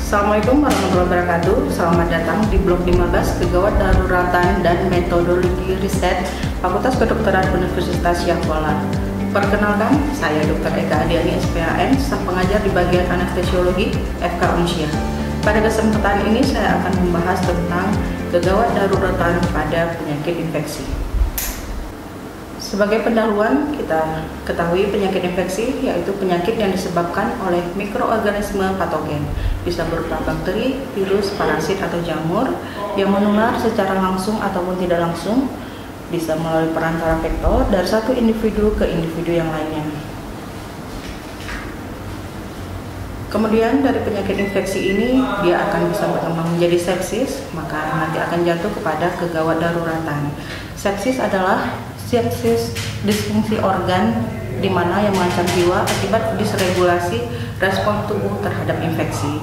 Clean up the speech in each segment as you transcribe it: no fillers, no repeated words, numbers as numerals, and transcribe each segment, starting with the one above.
Assalamualaikum warahmatullahi wabarakatuh. Selamat datang di blog 15 Kegawat Daruratan dan Metodologi Riset Fakultas Kedokteran Universitas Syahkuala. Perkenalkan, saya Dr. Eka Adiani SPAN, staf pengajar di bagian anestesiologi FK Unsia. Pada kesempatan ini saya akan membahas tentang kegawat daruratan pada penyakit infeksi. Sebagai pendahuluan, kita ketahui penyakit infeksi yaitu penyakit yang disebabkan oleh mikroorganisme patogen, bisa berupa bakteri, virus, parasit, atau jamur yang menular secara langsung ataupun tidak langsung, bisa melalui perantara vektor dari satu individu ke individu yang lainnya. Kemudian dari penyakit infeksi ini dia akan bisa berkembang menjadi sepsis, maka nanti akan jatuh kepada kegawat daruratan. Sepsis adalah sepsis disfungsi organ di mana yang mengancam jiwa akibat disregulasi respon tubuh terhadap infeksi.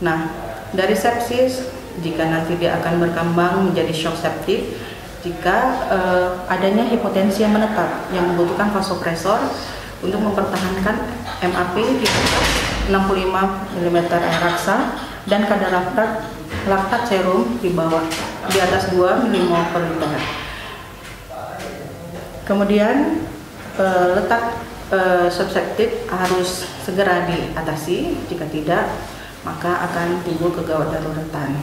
Nah, dari sepsis jika nanti dia akan berkembang menjadi shock septic jika adanya hipotensi yang menetap yang membutuhkan vasopresor untuk mempertahankan MAP di atas 65 mm air raksa dan kadar laktat serum di atas 2 mmol per liter. Kemudian letak subseptik harus segera diatasi, jika tidak maka akan timbul kegawat daruratan,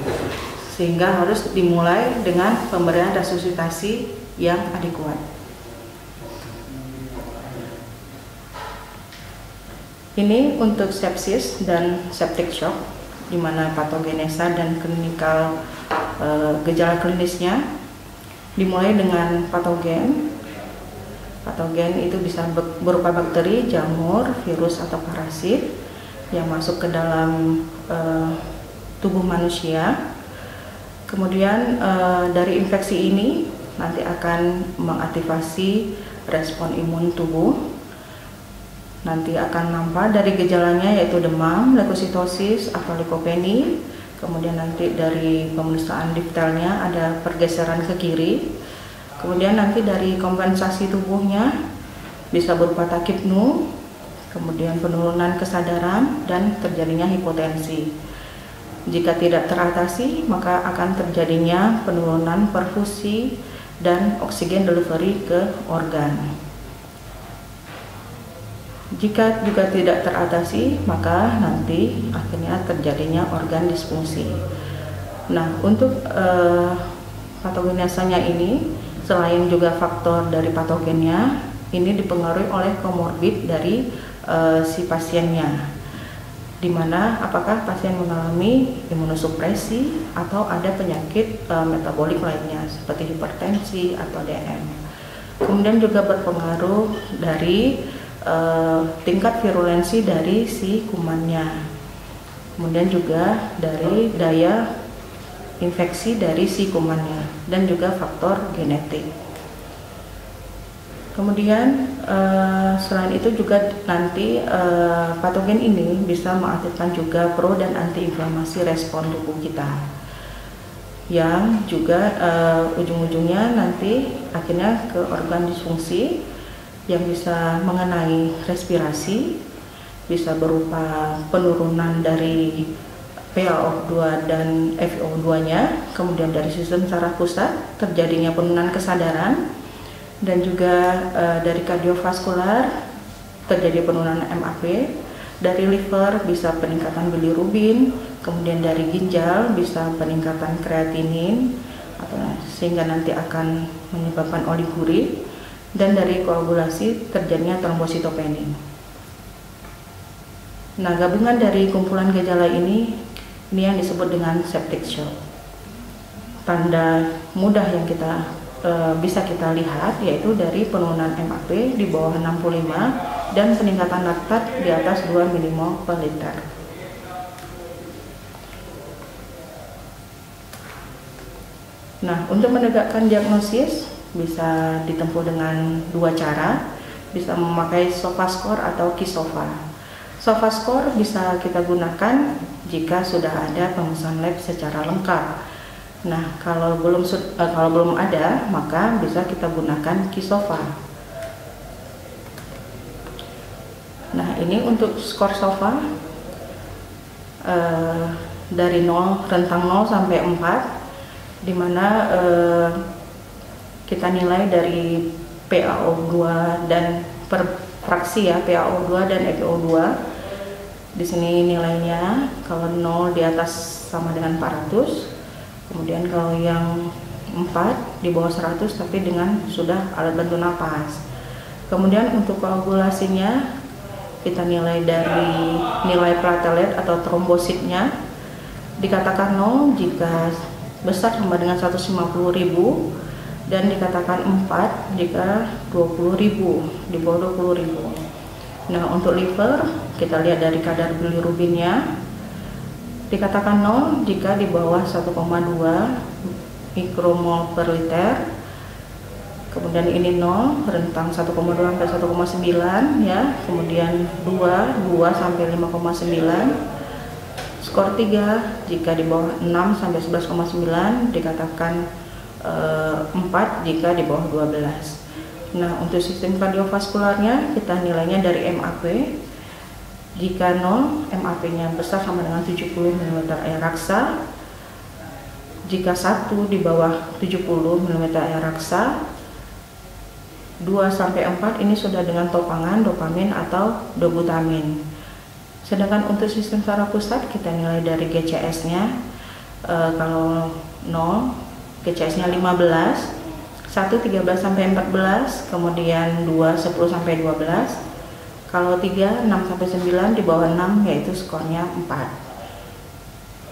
sehingga harus dimulai dengan pemberian resusitasi yang adekuat. Ini untuk sepsis dan septic shock, di mana patogenesa dan klinikal gejala klinisnya dimulai dengan patogen. Patogen itu bisa berupa bakteri, jamur, virus, atau parasit yang masuk ke dalam tubuh manusia. Kemudian dari infeksi ini nanti akan mengaktifasi respon imun tubuh. Nanti akan nampak dari gejalanya yaitu demam, leukositosis, atau likopeni. Kemudian nanti dari pemeriksaan diftelnya ada pergeseran ke kiri. Kemudian nanti dari kompensasi tubuhnya bisa berupa takipnu, kemudian penurunan kesadaran dan terjadinya hipotensi. Jika tidak teratasi, maka akan terjadinya penurunan perfusi dan oksigen delivery ke organ. Jika juga tidak teratasi, maka nanti akhirnya terjadinya organ disfungsi. Nah, untuk patogenesanya ini selain juga faktor dari patogennya, ini dipengaruhi oleh komorbid dari si pasiennya, dimana apakah pasien mengalami imunosupresi atau ada penyakit metabolik lainnya seperti hipertensi atau DM. Kemudian juga berpengaruh dari tingkat virulensi dari si kumannya, kemudian juga dari daya infeksi dari si kumannya, dan juga faktor genetik. Kemudian selain itu juga nanti patogen ini bisa mengaktifkan juga pro dan antiinflamasi respon tubuh kita, yang juga ujung-ujungnya nanti akhirnya ke organ disfungsi yang bisa mengenai respirasi, bisa berupa penurunan dari PaO2 dan FiO2-nya, kemudian dari sistem saraf pusat terjadinya penurunan kesadaran, dan juga dari kardiovaskular terjadi penurunan MAP, dari liver bisa peningkatan bilirubin, kemudian dari ginjal bisa peningkatan kreatinin sehingga nanti akan menyebabkan oligurit, dan dari koagulasi terjadinya trombositopeni. Nah, gabungan dari kumpulan gejala ini yang disebut dengan septic shock. Tanda mudah yang bisa kita lihat yaitu dari penurunan MAP di bawah 65 dan peningkatan laktat di atas 2 mmol per liter. Nah, untuk menegakkan diagnosis bisa ditempuh dengan dua cara, bisa memakai SOFA-score atau KISOFA. SOFA-score bisa kita gunakan jika sudah ada pemesan lab secara lengkap. Nah, kalau belum ada, maka bisa kita gunakan KISOFA. Nah, ini untuk skor SOFA dari rentang 0 sampai 4, dimana kita nilai dari PaO2 dan per fraksi ya, PaO2 dan FeO2. Di sini nilainya kalau 0 di atas sama dengan 400, kemudian kalau yang 4 di bawah 100 tapi dengan sudah alat bantu napas. Kemudian untuk koagulasinya kita nilai dari nilai platelet atau trombositnya, dikatakan 0 jika besar sama dengan 150.000 dan dikatakan 4 jika 20.000, di bawah 20.000. Nah, untuk liver kita lihat dari kadar bilirubinnya, dikatakan 0 jika di bawah 1,2 mikromol per liter. Kemudian ini 0, rentang 1,2 sampai 1,9 ya. Kemudian 2 sampai 5,9. Skor 3 jika di bawah 6 sampai 11,9, dikatakan 4 jika di bawah 12. Nah, untuk sistem kardiovaskularnya kita nilainya dari MAP. Jika 0, MAP-nya besar sama dengan 70 mm air raksa. Jika 1 di bawah 70 mm air raksa. 2 sampai 4 ini sudah dengan topangan dopamin atau dobutamin. Sedangkan untuk sistem saraf pusat kita nilai dari GCS-nya. Kalau 0, GCS-nya 15, 1 13 sampai 14, kemudian 2 10 sampai 12. Kalau 3 6 sampai 9, di bawah 6 yaitu skornya 4.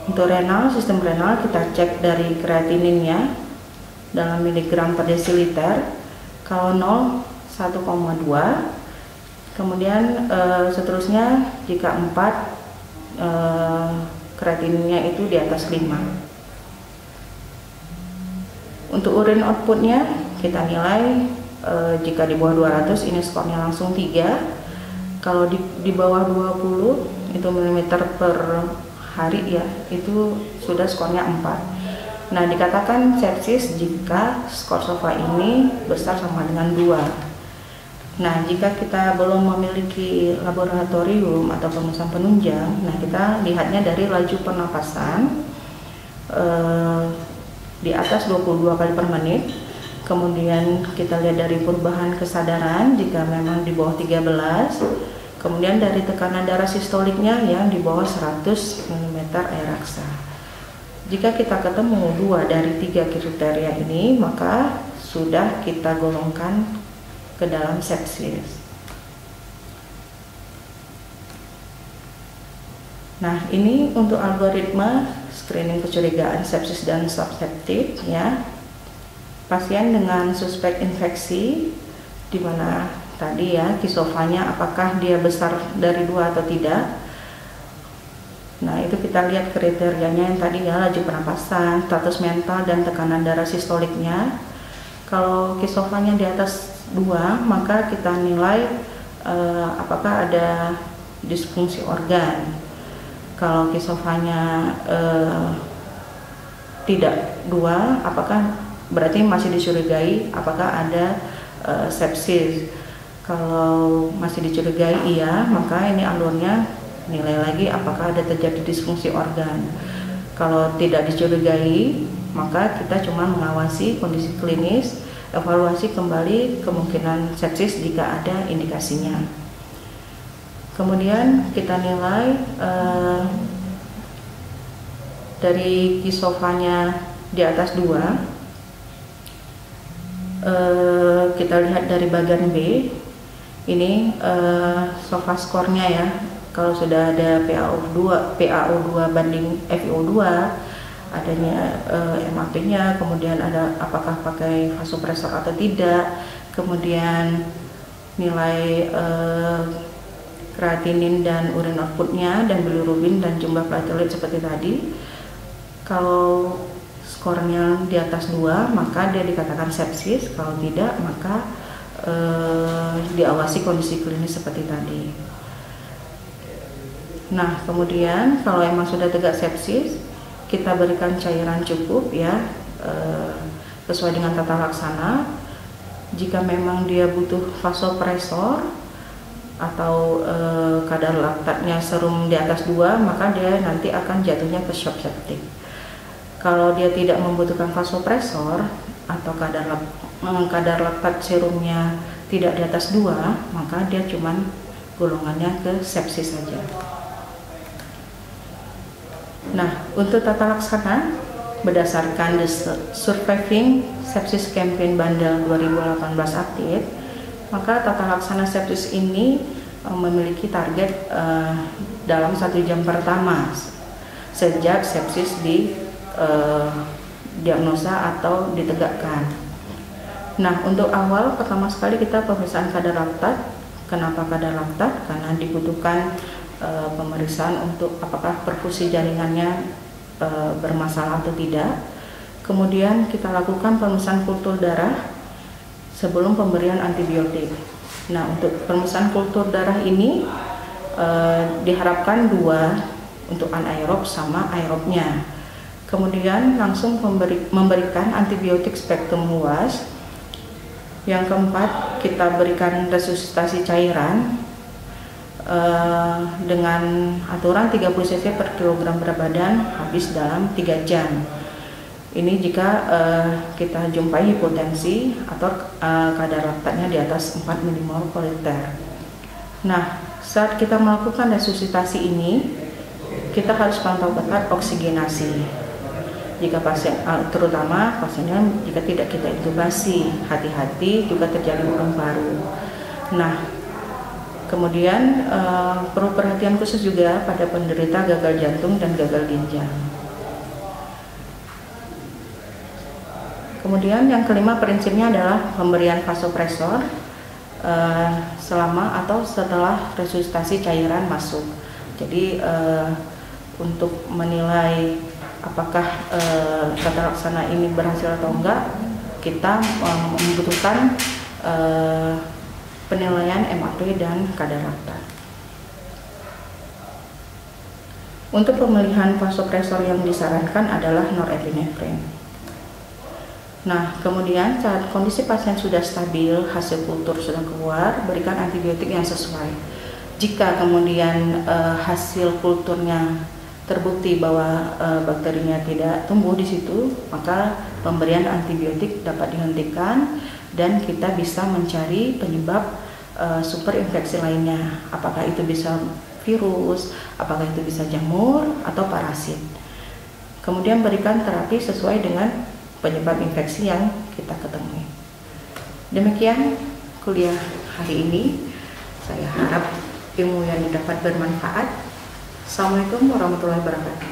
Untuk renal, sistem renal kita cek dari kreatininnya dalam miligram per desiliter. Kalau 0 1,2, kemudian seterusnya jika 4 kreatininnya itu di atas 5. Untuk urin outputnya kita nilai jika di bawah 200 ini skornya langsung 3. Kalau di bawah 20 itu milimeter per hari ya, itu sudah skornya 4. Nah, dikatakan sepsis jika skor SOFA ini besar sama dengan 2. Nah, jika kita belum memiliki laboratorium atau pemesan penunjang, nah kita lihatnya dari laju pernapasan di atas 22 kali per menit. Kemudian kita lihat dari perubahan kesadaran jika memang di bawah 13. Kemudian dari tekanan darah sistoliknya yang di bawah 100 mm air raksa. Jika kita ketemu 2 dari 3 kriteria ini, maka sudah kita golongkan ke dalam sepsis. Nah, ini untuk algoritma screening kecurigaan sepsis dan subseptik ya. Pasien dengan suspek infeksi, di mana tadi ya kisofanya apakah dia besar dari 2 atau tidak. Nah, itu kita lihat kriterianya yang tadi ya, laju pernapasan, status mental, dan tekanan darah sistoliknya. Kalau kisofanya di atas 2, maka kita nilai apakah ada disfungsi organ. Kalau kisofanya tidak 2, apakah berarti masih dicurigai apakah ada sepsis. Kalau masih dicurigai iya, maka ini alurnya nilai lagi apakah ada terjadi disfungsi organ. Kalau tidak dicurigai, maka kita cuma mengawasi kondisi klinis, evaluasi kembali kemungkinan sepsis jika ada indikasinya. Kemudian kita nilai dari kisofanya di atas 2, kita lihat dari bagian B, ini SOFA skornya ya. Kalau sudah ada PaO2 banding FeO2, adanya MAP-nya, kemudian ada apakah pakai vasopresor atau tidak, kemudian nilai kreatinin dan urin outputnya, dan bilirubin dan jumlah platelet seperti tadi. Kalau skornya di atas 2, maka dia dikatakan sepsis. Kalau tidak, maka diawasi kondisi klinis seperti tadi. Nah, kemudian kalau emang sudah tegak sepsis, kita berikan cairan cukup ya, sesuai dengan tata laksana. Jika memang dia butuh vasopresor, atau kadar laktatnya serum di atas 2, maka dia nanti akan jatuhnya ke shock septic. Kalau dia tidak membutuhkan vasopresor atau kadar laktat serumnya tidak di atas 2, maka dia cuman golongannya ke sepsis saja. Nah, untuk tata laksana berdasarkan The Surviving Sepsis Campaign Bandel 2018 update, maka tata laksana sepsis ini memiliki target dalam 1 jam pertama sejak sepsis diagnosa atau ditegakkan. Nah, untuk awal pertama sekali kita pemeriksaan kadar laktat. Kenapa kadar laktat? Karena dibutuhkan pemeriksaan untuk apakah perfusi jaringannya bermasalah atau tidak. Kemudian kita lakukan pemeriksaan kultur darah sebelum pemberian antibiotik. Nah, untuk pemeriksaan kultur darah ini diharapkan 2 untuk anaerob sama aerobnya. Kemudian langsung memberikan antibiotik spektrum luas. Yang keempat, kita berikan resusitasi cairan dengan aturan 30 cc per kilogram berat badan habis dalam 3 jam. Ini jika kita jumpai hipotensi atau kadar laktatnya di atas 4 mmol per liter. Nah, saat kita melakukan resusitasi ini, kita harus pantau ketat oksigenasi. Jika pasien, terutama pasiennya jika tidak kita intubasi, hati-hati juga terjadi burung paru. Nah, kemudian perlu perhatian khusus juga pada penderita gagal jantung dan gagal ginjal. Kemudian yang kelima prinsipnya adalah pemberian vasopresor selama atau setelah resusitasi cairan masuk. Jadi untuk menilai apakah tata laksana ini berhasil atau enggak, kita membutuhkan penilaian MAP dan kadar laktat. Untuk pemilihan vasopresor yang disarankan adalah norepinefrin. Nah, kemudian saat kondisi pasien sudah stabil, hasil kultur sudah keluar, berikan antibiotik yang sesuai. Jika kemudian hasil kulturnya terbukti bahwa bakterinya tidak tumbuh di situ, maka pemberian antibiotik dapat dihentikan dan kita bisa mencari penyebab sumber infeksi lainnya. Apakah itu bisa virus, apakah itu bisa jamur atau parasit. Kemudian berikan terapi sesuai dengan penyebab infeksi yang kita ketemui. Demikian kuliah hari ini. Saya harap ilmu yang didapat bermanfaat. Assalamualaikum warahmatullahi wabarakatuh.